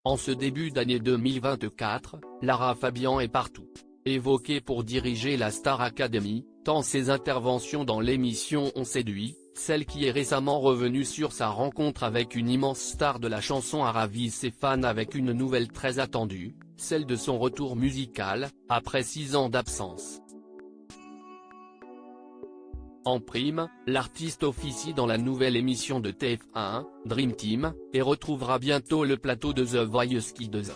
En ce début d'année 2024, Lara Fabian est partout. Évoquée pour diriger la Star Academy, tant ses interventions dans l'émission ont séduit, celle qui est récemment revenue sur sa rencontre avec une immense star de la chanson a ravi ses fans avec une nouvelle très attendue, celle de son retour musical, après 6 ans d'absence. En prime, l'artiste officie dans la nouvelle émission de TF1, Dream Team, et retrouvera bientôt le plateau de The Voice Kids.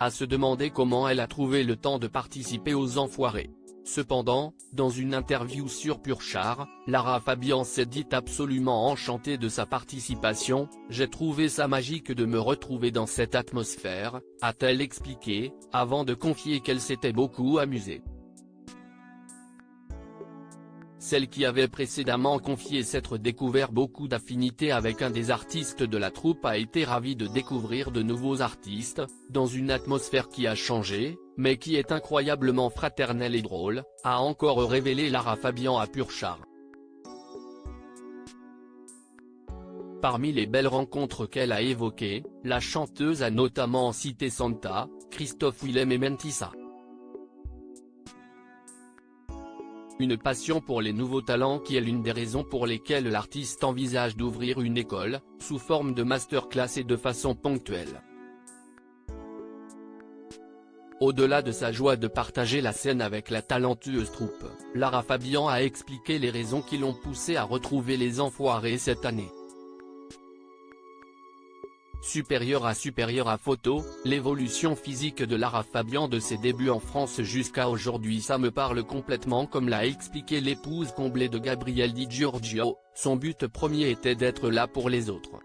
À se demander comment elle a trouvé le temps de participer aux Enfoirés. Cependant, dans une interview sur Pur Char, Lara Fabian s'est dite absolument enchantée de sa participation. « J'ai trouvé ça magique de me retrouver dans cette atmosphère », a-t-elle expliqué, avant de confier qu'elle s'était beaucoup amusée. Celle qui avait précédemment confié s'être découvert beaucoup d'affinités avec un des artistes de la troupe a été ravie de découvrir de nouveaux artistes, dans une atmosphère qui a changé, mais qui est incroyablement fraternelle et drôle, a encore révélé Lara Fabian à Pur Char. Parmi les belles rencontres qu'elle a évoquées, la chanteuse a notamment cité Santa, Christophe Willem et Mentissa. Une passion pour les nouveaux talents qui est l'une des raisons pour lesquelles l'artiste envisage d'ouvrir une école, sous forme de masterclass et de façon ponctuelle. Au-delà de sa joie de partager la scène avec la talentueuse troupe, Lara Fabian a expliqué les raisons qui l'ont poussée à retrouver les Enfoirés cette année. Supérieur à photo, l'évolution physique de Lara Fabian de ses débuts en France jusqu'à aujourd'hui ça me parle complètement comme l'a expliqué l'épouse comblée de Gabriel Di Giorgio, son but premier était d'être là pour les autres.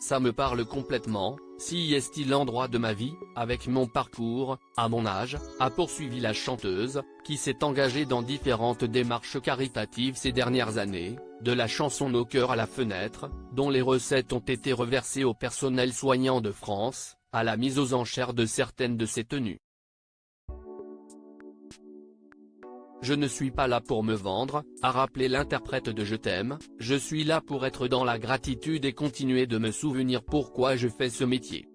Ça me parle complètement, si est-il l'endroit de ma vie, avec mon parcours, à mon âge, a poursuivi la chanteuse, qui s'est engagée dans différentes démarches caritatives ces dernières années, de la chanson Nos cœurs à la fenêtre, dont les recettes ont été reversées au personnel soignant de France, à la mise aux enchères de certaines de ses tenues. Je ne suis pas là pour me vendre, a rappelé l'interprète de Je t'aime, je suis là pour être dans la gratitude et continuer de me souvenir pourquoi je fais ce métier.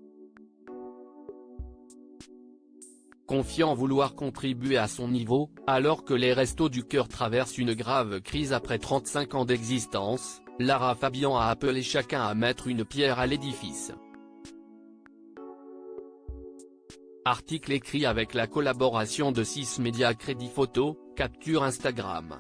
Confiant vouloir contribuer à son niveau, alors que les Restos du Cœur traversent une grave crise après 35 ans d'existence, Lara Fabian a appelé chacun à mettre une pierre à l'édifice. Article écrit avec la collaboration de 6 médias Crédit Photo, Capture Instagram.